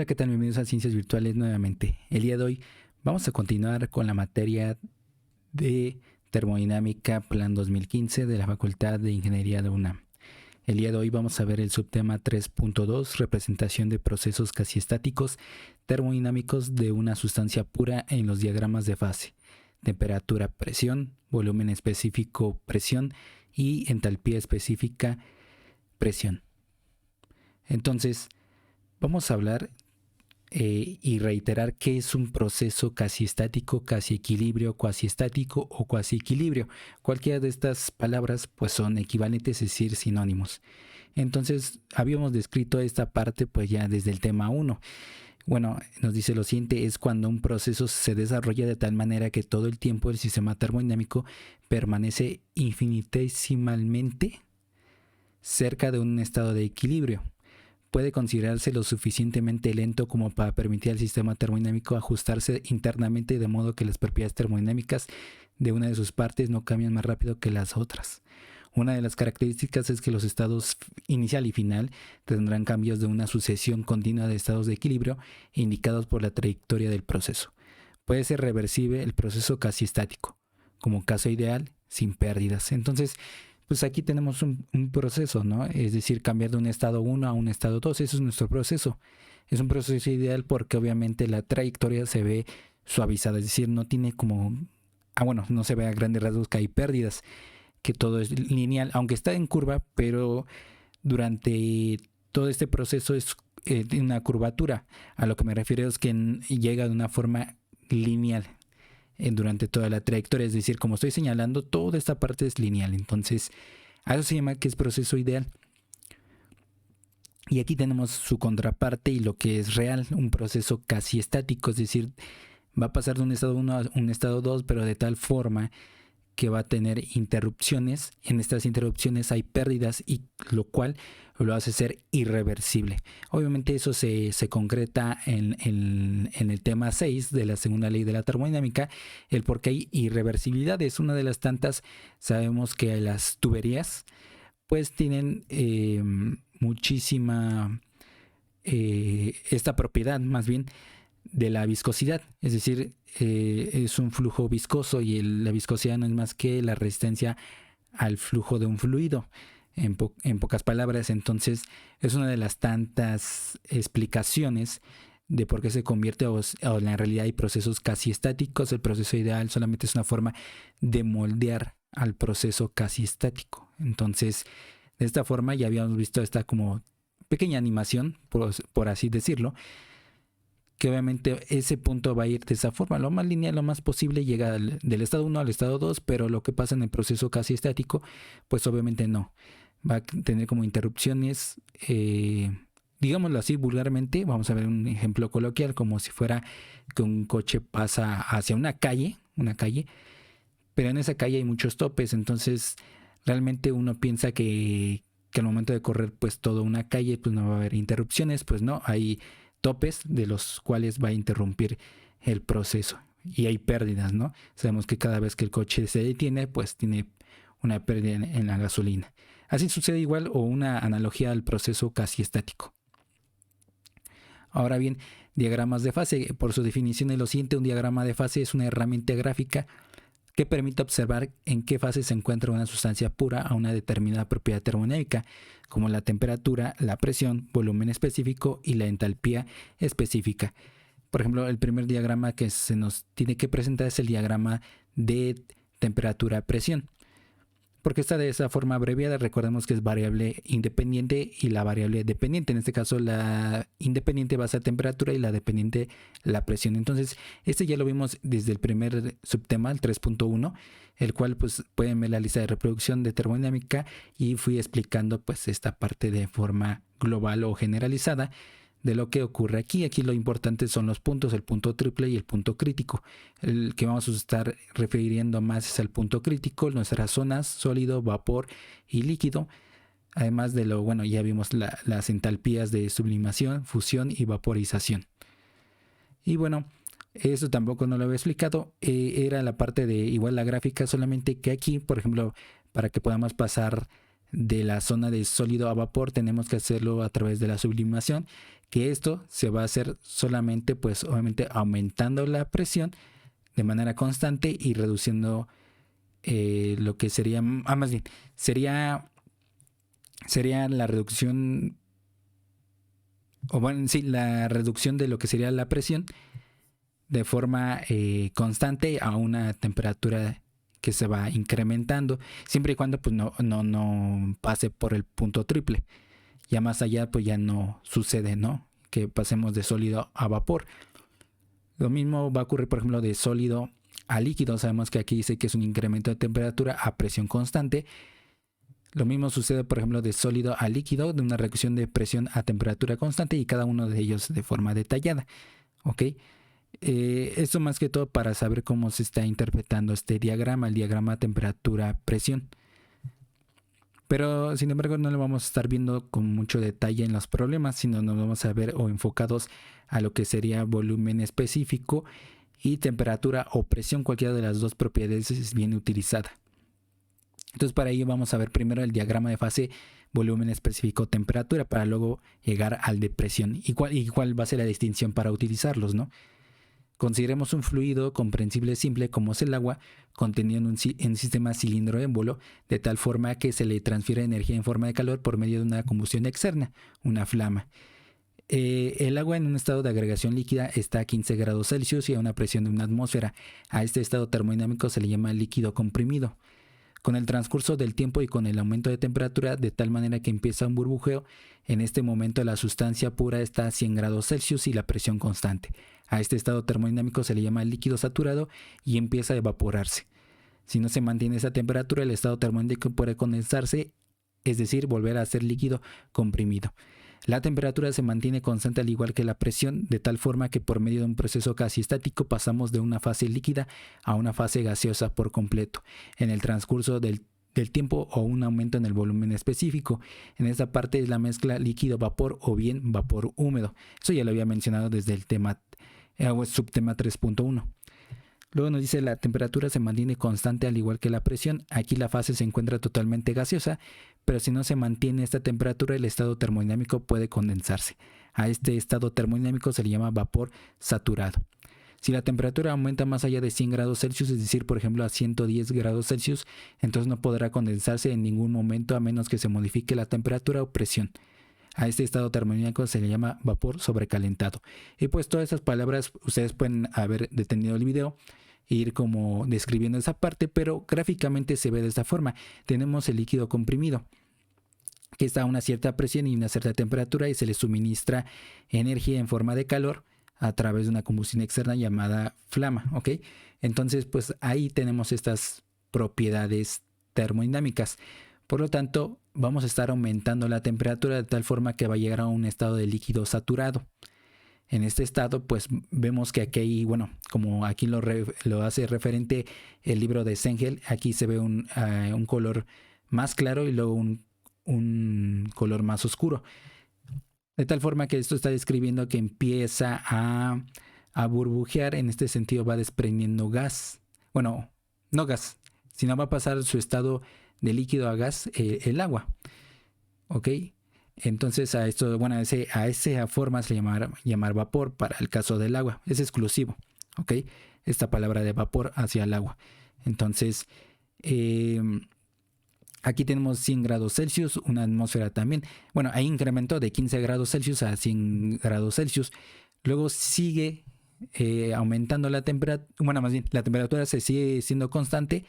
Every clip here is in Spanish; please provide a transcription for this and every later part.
Hola, ¿qué tal? Bienvenidos a Ciencias Virtuales nuevamente. El día de hoy vamos a continuar con la materia de termodinámica Plan 2015 de la Facultad de Ingeniería de UNAM. El día de hoy vamos a ver el subtema 3.2, representación de procesos casi estáticos termodinámicos de una sustancia pura en los diagramas de fase, temperatura, presión, volumen específico, presión y entalpía específica, presión. Entonces, vamos a hablar y reiterar qué es un proceso casi estático, casi equilibrio, cuasi estático o cuasi equilibrio. Cualquiera de estas palabras pues son equivalentes, es decir, sinónimos. Entonces habíamos descrito esta parte pues ya desde el tema 1. Bueno, nos dice lo siguiente, es cuando un proceso se desarrolla de tal manera que todo el tiempo el sistema termodinámico permanece infinitesimalmente cerca de un estado de equilibrio. Puede considerarse lo suficientemente lento como para permitir al sistema termodinámico ajustarse internamente de modo que las propiedades termodinámicas de una de sus partes no cambian más rápido que las otras. Una de las características es que los estados inicial y final tendrán cambios de una sucesión continua de estados de equilibrio indicados por la trayectoria del proceso. Puede ser reversible el proceso casi estático, como caso ideal, sin pérdidas. Entonces, pues aquí tenemos un proceso, ¿no? Es decir, cambiar de un estado 1 a un estado 2, eso es nuestro proceso. Es un proceso ideal porque obviamente la trayectoria se ve suavizada, es decir, no tiene como, no se ve a grandes rasgos que hay pérdidas, que todo es lineal, aunque está en curva, pero durante todo este proceso es una curvatura. A lo que me refiero es que llega de una forma lineal durante toda la trayectoria, es decir, como estoy señalando, toda esta parte es lineal. Entonces, a eso se llama que es proceso ideal. Y aquí tenemos su contraparte y lo que es real, un proceso casi estático, es decir, va a pasar de un estado 1 a un estado 2, pero de tal forma que va a tener interrupciones. En estas interrupciones hay pérdidas y lo cual lo hace ser irreversible. Obviamente eso se concreta en el tema 6 de la segunda ley de la termodinámica, el por qué hay irreversibilidad. Es una de las tantas. Sabemos que las tuberías pues tienen muchísima esta propiedad más bien de la viscosidad, es decir, es un flujo viscoso y la viscosidad no es más que la resistencia al flujo de un fluido, en pocas palabras. Entonces es una de las tantas explicaciones de por qué se convierte o en realidad hay procesos casi estáticos. El proceso ideal solamente es una forma de moldear al proceso casi estático. Entonces, de esta forma ya habíamos visto esta como pequeña animación, por así decirlo, que obviamente ese punto va a ir de esa forma, lo más lineal, lo más posible, llega del estado 1 al estado 2, pero lo que pasa en el proceso casi estático, pues obviamente no. Va a tener como interrupciones, digámoslo así vulgarmente, vamos a ver un ejemplo coloquial, como si fuera que un coche pasa hacia una calle, pero en esa calle hay muchos topes, entonces realmente uno piensa que al momento de correr pues toda una calle pues no va a haber interrupciones, pues no, hay topes de los cuales va a interrumpir el proceso y hay pérdidas, ¿no? Sabemos que cada vez que el coche se detiene, pues tiene una pérdida en la gasolina. Así sucede igual o una analogía al proceso casi estático. Ahora bien, diagramas de fase. Por su definición es lo siguiente, un diagrama de fase es una herramienta gráfica que permite observar en qué fase se encuentra una sustancia pura a una determinada propiedad termodinámica, como la temperatura, la presión, volumen específico y la entalpía específica. Por ejemplo, el primer diagrama que se nos tiene que presentar es el diagrama de temperatura-presión. Porque está de esa forma abreviada, recordemos que es variable independiente y la variable dependiente. En este caso la independiente va a ser temperatura y la dependiente la presión. Entonces este ya lo vimos desde el primer subtema, el 3.1, el cual pues pueden ver la lista de reproducción de termodinámica y fui explicando pues esta parte de forma global o generalizada de lo que ocurre aquí. Aquí lo importante son los puntos, el punto triple y el punto crítico. El que vamos a estar refiriendo más es al punto crítico, nuestras zonas sólido, vapor y líquido. Además de ya vimos las entalpías de sublimación, fusión y vaporización. Y bueno, eso tampoco no lo había explicado. Era la parte de igual la gráfica, solamente que aquí, por ejemplo, para que podamos pasar de la zona de sólido a vapor, tenemos que hacerlo a través de la sublimación, que esto se va a hacer solamente, pues obviamente aumentando la presión de manera constante y reduciendo lo que sería, más bien, sería la reducción, o bueno, sí, la reducción de lo que sería la presión de forma constante a una temperatura que se va incrementando, siempre y cuando pues no pase por el punto triple. Ya más allá pues ya no sucede, ¿no? Que pasemos de sólido a vapor. Lo mismo va a ocurrir, por ejemplo, de sólido a líquido. Sabemos que aquí dice que es un incremento de temperatura a presión constante. Lo mismo sucede, por ejemplo, de sólido a líquido, de una reducción de presión a temperatura constante, y cada uno de ellos de forma detallada. ¿Ok? Esto más que todo para saber cómo se está interpretando este diagrama, el diagrama temperatura-presión. Pero sin embargo no lo vamos a estar viendo con mucho detalle en los problemas, sino nos vamos a ver o enfocados a lo que sería volumen específico y temperatura o presión, cualquiera de las dos propiedades es bien utilizada. Entonces para ello vamos a ver primero el diagrama de fase volumen específico temperatura, para luego llegar al de presión y cuál va a ser la distinción para utilizarlos, ¿no? Consideremos un fluido comprensible simple como es el agua, contenido en un sistema cilindro-émbolo, de tal forma que se le transfiere energía en forma de calor por medio de una combustión externa, una flama. El agua en un estado de agregación líquida está a 15 grados Celsius y a una presión de una atmósfera. A este estado termodinámico se le llama líquido comprimido. Con el transcurso del tiempo y con el aumento de temperatura, de tal manera que empieza un burbujeo, en este momento la sustancia pura está a 100 grados Celsius y la presión constante. A este estado termodinámico se le llama líquido saturado y empieza a evaporarse. Si no se mantiene esa temperatura, el estado termodinámico puede condensarse, es decir, volver a ser líquido comprimido. La temperatura se mantiene constante al igual que la presión, de tal forma que por medio de un proceso casi estático pasamos de una fase líquida a una fase gaseosa por completo, en el transcurso del tiempo, o un aumento en el volumen específico. En esta parte es la mezcla líquido-vapor o bien vapor húmedo. Eso ya lo había mencionado desde el tema subtema 3.1. Luego nos dice la temperatura se mantiene constante al igual que la presión. Aquí la fase se encuentra totalmente gaseosa, pero si no se mantiene esta temperatura, el estado termodinámico puede condensarse. A este estado termodinámico se le llama vapor saturado. Si la temperatura aumenta más allá de 100 grados Celsius, es decir, por ejemplo a 110 grados Celsius, entonces no podrá condensarse en ningún momento a menos que se modifique la temperatura o presión. A este estado termodinámico se le llama vapor sobrecalentado. Y pues todas esas palabras ustedes pueden haber detenido el video e ir como describiendo esa parte, pero gráficamente se ve de esta forma. Tenemos el líquido comprimido, que está a una cierta presión y una cierta temperatura y se le suministra energía en forma de calor a través de una combustión externa llamada flama, ¿ok? Entonces, pues ahí tenemos estas propiedades termodinámicas. Por lo tanto, vamos a estar aumentando la temperatura de tal forma que va a llegar a un estado de líquido saturado. En este estado, pues vemos que aquí, bueno, como aquí lo hace referente el libro de Sengel, aquí se ve un color más claro y luego un color más oscuro. De tal forma que esto está describiendo que empieza a burbujear. En este sentido va desprendiendo gas. Bueno, no gas, sino va a pasar su estado de líquido a gas el agua. ¿Ok? Entonces a esto, bueno, a esa forma se le llamar vapor para el caso del agua. Es exclusivo. ¿Ok? Esta palabra de vapor hacia el agua. Entonces, aquí tenemos 100 grados Celsius, una atmósfera también. Bueno, ahí incrementó de 15 grados Celsius a 100 grados Celsius. Luego sigue aumentando la temperatura. Bueno, más bien, la temperatura se sigue siendo constante,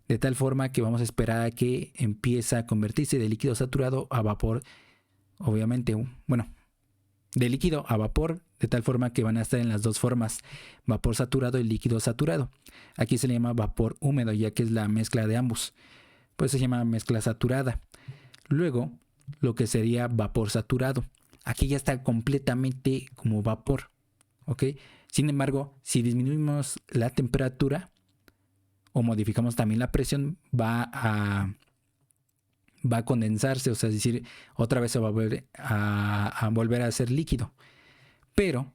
de tal forma que vamos a esperar a que empiece a convertirse de líquido saturado a vapor. Obviamente, bueno, de líquido a vapor, de tal forma que van a estar en las dos formas, vapor saturado y líquido saturado. Aquí se le llama vapor húmedo, ya que es la mezcla de ambos. Pues se llama mezcla saturada. Luego, lo que sería vapor saturado. Aquí ya está completamente como vapor. ¿Ok? Sin embargo, si disminuimos la temperatura o modificamos también la presión, va a condensarse, o sea, es decir, otra vez se va a volver a ser líquido. Pero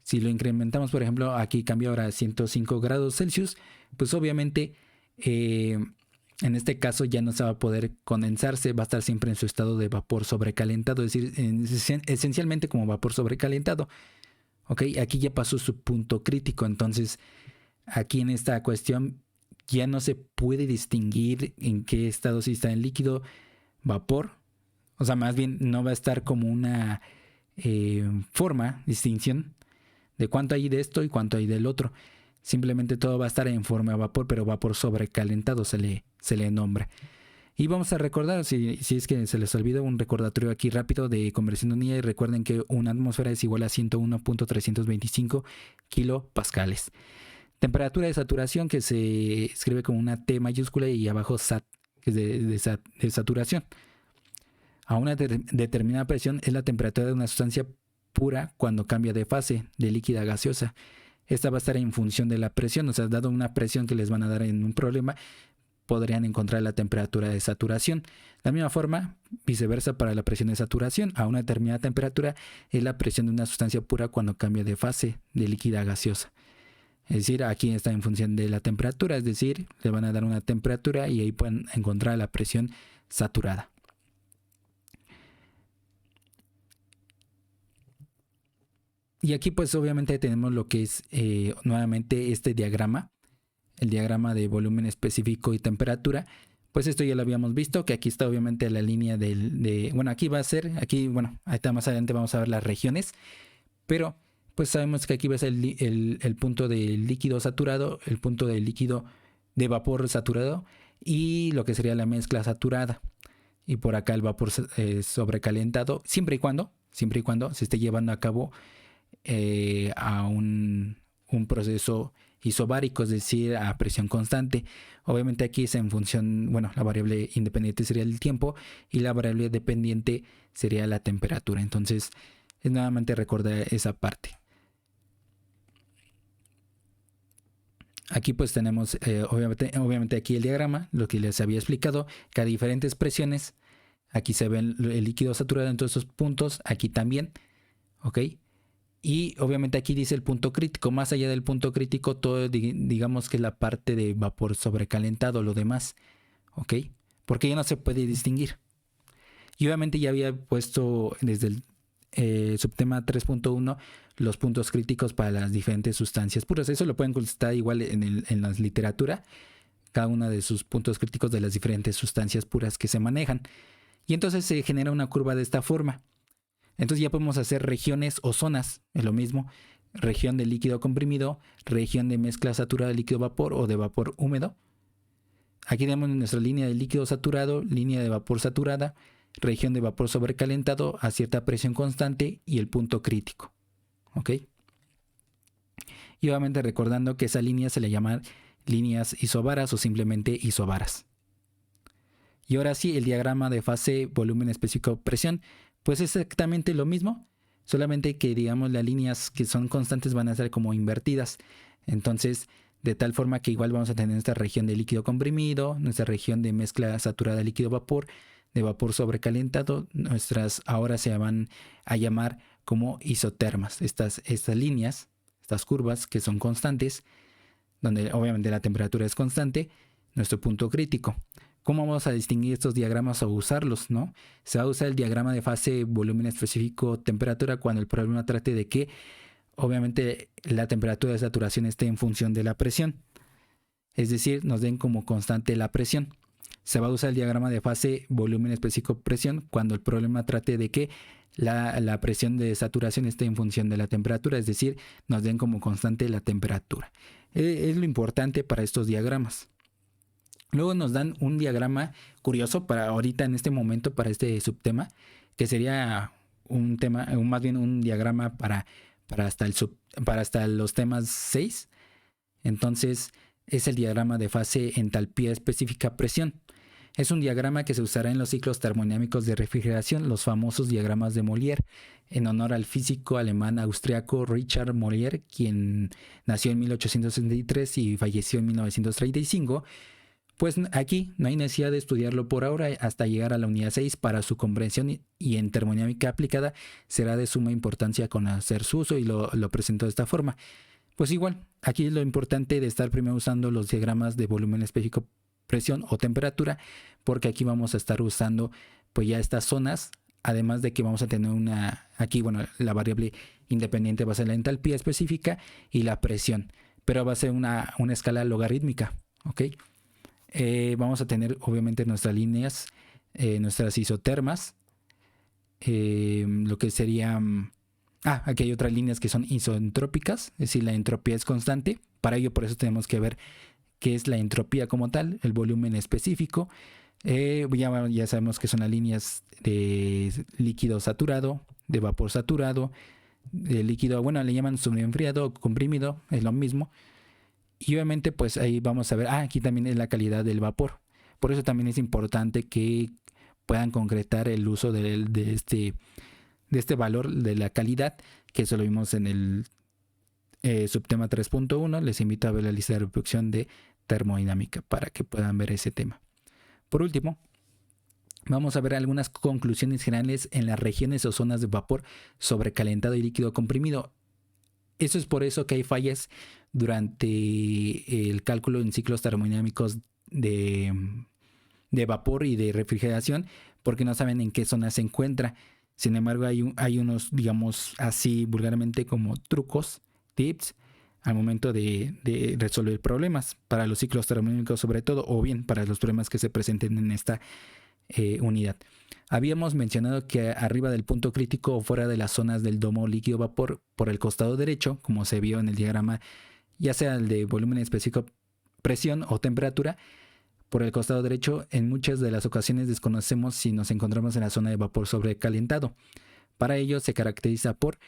si lo incrementamos, por ejemplo, aquí cambia ahora a 105 grados Celsius, pues obviamente En este caso ya no se va a poder condensarse, va a estar siempre en su estado de vapor sobrecalentado, es decir, esencialmente como vapor sobrecalentado. ¿Ok? Aquí ya pasó su punto crítico, entonces aquí en esta cuestión ya no se puede distinguir en qué estado si está en líquido, vapor, o sea, más bien no va a estar como una distinción de cuánto hay de esto y cuánto hay del otro. Simplemente todo va a estar en forma de vapor, pero vapor sobrecalentado se le nombra. Y vamos a recordar, si es que se les olvidó, un recordatorio aquí rápido de conversión de unidad. Y recuerden que una atmósfera es igual a 101.325 kilopascales. Temperatura de saturación, que se escribe con una T mayúscula y abajo SAT, que es de saturación. A una determinada presión es la temperatura de una sustancia pura cuando cambia de fase, de líquida a gaseosa. Esta va a estar en función de la presión, o sea, dado una presión que les van a dar en un problema, podrían encontrar la temperatura de saturación. De la misma forma, viceversa para la presión de saturación. A una determinada temperatura es la presión de una sustancia pura cuando cambia de fase, de líquida a gaseosa. Es decir, aquí está en función de la temperatura, es decir, le van a dar una temperatura y ahí pueden encontrar la presión saturada. Y aquí pues obviamente tenemos lo que es nuevamente este diagrama, el diagrama de volumen específico y temperatura. Pues esto ya lo habíamos visto, que aquí está obviamente la línea bueno, aquí va a ser, bueno, ahorita más adelante vamos a ver las regiones, pero pues sabemos que aquí va a ser el punto del líquido saturado, el punto del líquido de vapor saturado y lo que sería la mezcla saturada. Y por acá el vapor sobrecalentado, siempre y cuando se esté llevando a cabo a un proceso isobárico, es decir, a presión constante. Obviamente aquí es en función, bueno, la variable independiente sería el tiempo y la variable dependiente sería la temperatura. Entonces, es nuevamente recordar esa parte. Aquí pues tenemos obviamente aquí el diagrama, lo que les había explicado, que a diferentes presiones, aquí se ve el líquido saturado en todos estos puntos, aquí también, ¿ok? Y obviamente aquí dice el punto crítico. Más allá del punto crítico, todo digamos que es la parte de vapor sobrecalentado, lo demás, ¿ok? Porque ya no se puede distinguir. Y obviamente ya había puesto desde el subtema 3.1 los puntos críticos para las diferentes sustancias puras. Eso lo pueden consultar igual en la literatura, cada uno de sus puntos críticos de las diferentes sustancias puras que se manejan. Y entonces se genera una curva de esta forma. Entonces ya podemos hacer regiones o zonas, es lo mismo, región de líquido comprimido, región de mezcla saturada de líquido vapor o de vapor húmedo. Aquí tenemos nuestra línea de líquido saturado, línea de vapor saturada, región de vapor sobrecalentado a cierta presión constante y el punto crítico. ¿Ok? Y obviamente recordando que esa línea se le llaman líneas isobaras o simplemente isobaras. Y ahora sí, el diagrama de fase, volumen específico, presión. Pues es exactamente lo mismo, solamente que digamos las líneas que son constantes van a ser como invertidas. Entonces, de tal forma que igual vamos a tener nuestra región de líquido comprimido, nuestra región de mezcla saturada de líquido vapor, de vapor sobrecalentado. Nuestras ahora se van a llamar como isotermas. Estas líneas, estas curvas que son constantes, donde obviamente la temperatura es constante, nuestro punto crítico. ¿Cómo vamos a distinguir estos diagramas o usarlos, no? Se va a usar el diagrama de fase, volumen específico, temperatura cuando el problema trate de que obviamente la temperatura de saturación esté en función de la presión. Es decir, nos den como constante la presión. Se va a usar el diagrama de fase, volumen específico, presión cuando el problema trate de que la presión de saturación esté en función de la temperatura, es decir, nos den como constante la temperatura. Es lo importante para estos diagramas. Luego nos dan un diagrama curioso para ahorita en este momento, para este subtema, que sería un tema, más bien un diagrama para hasta los temas 6. Entonces es el diagrama de fase entalpía específica presión. Es un diagrama que se usará en los ciclos termodinámicos de refrigeración, los famosos diagramas de Molière, en honor al físico alemán austriaco Richard Molière, quien nació en 1863 y falleció en 1935. Pues aquí no hay necesidad de estudiarlo por ahora hasta llegar a la unidad 6 para su comprensión y en termodinámica aplicada será de suma importancia conocer su uso y lo presento de esta forma. Pues igual, aquí es lo importante de estar primero usando los diagramas de volumen específico presión o temperatura, porque aquí vamos a estar usando pues ya estas zonas, además de que vamos a tener aquí la variable independiente va a ser la entalpía específica y la presión, pero va a ser una escala logarítmica, ¿ok? Vamos a tener obviamente nuestras líneas, nuestras isotermas, lo que sería... aquí hay otras líneas que son isentrópicas, es decir, la entropía es constante. Por eso tenemos que ver qué es la entropía como tal, el volumen específico. Ya sabemos que son las líneas de líquido saturado, de vapor saturado, de líquido, le llaman sobreenfriado, comprimido, es lo mismo. Y obviamente pues ahí vamos a ver, aquí también es la calidad del vapor. Por eso también es importante que puedan concretar el uso de este valor de la calidad, que eso lo vimos en el subtema 3.1. Les invito a ver la lista de reproducción de termodinámica para que puedan ver ese tema. Por último, vamos a ver algunas conclusiones generales en las regiones o zonas de vapor sobrecalentado y líquido comprimido. Eso es por eso que hay fallas durante el cálculo en ciclos termodinámicos de vapor y de refrigeración, porque no saben en qué zona se encuentra. Sin embargo, hay unos, digamos así vulgarmente, como trucos, tips, al momento de resolver problemas para los ciclos termodinámicos sobre todo, o bien para los problemas que se presenten en esta unidad. Habíamos mencionado que arriba del punto crítico o fuera de las zonas del domo líquido vapor por el costado derecho, como se vio en el diagrama, ya sea el de volumen específico, presión o temperatura, por el costado derecho, en muchas de las ocasiones desconocemos si nos encontramos en la zona de vapor sobrecalentado. Para ello se caracteriza por,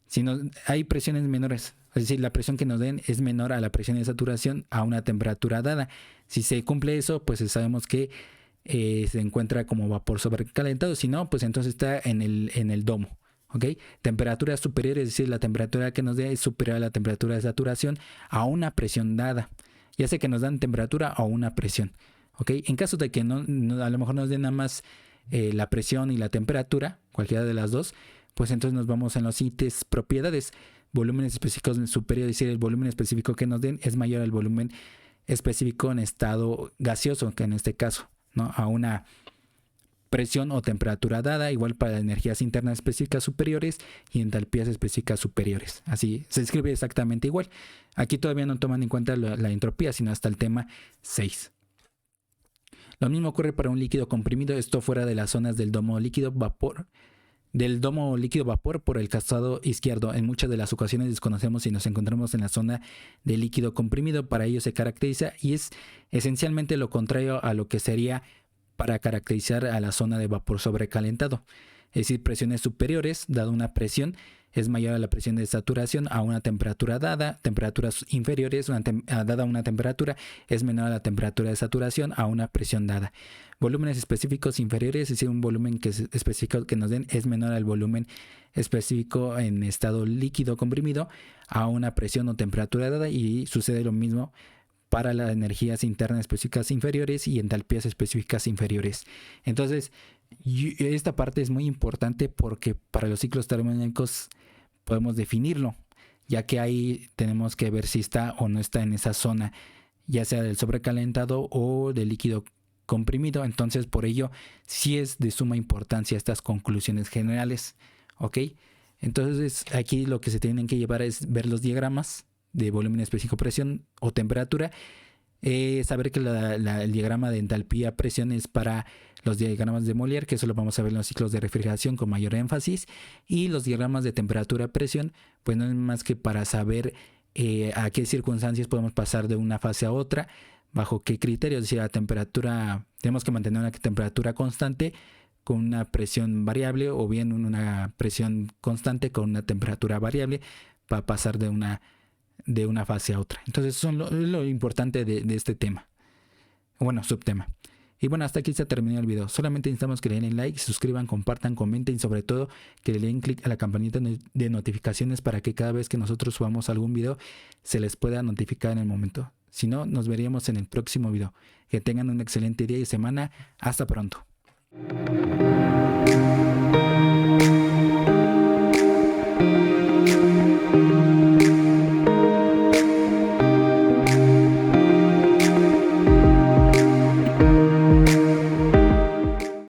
si hay presiones menores, es decir, la presión que nos den es menor a la presión de saturación a una temperatura dada. Si se cumple eso, pues sabemos que se encuentra como vapor sobrecalentado. Si no, pues entonces está en el domo. ¿Ok? Temperatura superior, es decir, la temperatura que nos dé es superior a la temperatura de saturación a una presión dada. Ya sea que nos dan temperatura o una presión. ¿Ok? En caso de que a lo mejor nos den nada más la presión y la temperatura, cualquiera de las dos, pues entonces nos vamos en los ítems propiedades. Volúmenes específicos superior, es decir, el volumen específico que nos den es mayor al volumen específico en estado gaseoso, que en este caso, ¿no? A una presión o temperatura dada, igual para energías internas específicas superiores y entalpías específicas superiores. Así se escribe exactamente igual. Aquí todavía no toman en cuenta la entropía, sino hasta el tema 6. Lo mismo ocurre para un líquido comprimido, esto fuera de las zonas del domo líquido vapor. Del domo líquido vapor por el costado izquierdo. En muchas de las ocasiones desconocemos si nos encontramos en la zona de líquido comprimido. Para ello se caracteriza y es esencialmente lo contrario a lo que sería para caracterizar a la zona de vapor sobrecalentado. Es decir, presiones superiores, dada una presión, es mayor a la presión de saturación a una temperatura dada. Temperaturas inferiores, dada una temperatura, es menor a la temperatura de saturación a una presión dada. Volúmenes específicos inferiores, es decir, un volumen específico que nos den es menor al volumen específico en estado líquido comprimido a una presión o temperatura dada, y sucede lo mismo para las energías internas específicas inferiores y entalpías específicas inferiores. Entonces, esta parte es muy importante porque para los ciclos termodinámicos podemos definirlo, ya que ahí tenemos que ver si está o no está en esa zona, ya sea del sobrecalentado o del líquido comprimido. Entonces, por ello, sí es de suma importancia estas conclusiones generales. ¿Ok? Entonces, aquí lo que se tienen que llevar es ver los diagramas de volumen específico, presión o temperatura. Saber que el diagrama de entalpía presión es para los diagramas de Molière, que eso lo vamos a ver en los ciclos de refrigeración con mayor énfasis, y los diagramas de temperatura presión pues no es más que para saber a qué circunstancias podemos pasar de una fase a otra, bajo qué criterios. Es decir, la temperatura, tenemos que mantener una temperatura constante con una presión variable, o bien una presión constante con una temperatura variable para pasar de una fase a otra. Entonces eso es lo importante de este tema, subtema. Y hasta aquí se terminó el video. Solamente necesitamos que le den like, suscriban, compartan, comenten y sobre todo que le den clic a la campanita de notificaciones para que cada vez que nosotros subamos algún video se les pueda notificar en el momento. Si no, nos veríamos en el próximo video. Que tengan un excelente día y semana. Hasta pronto.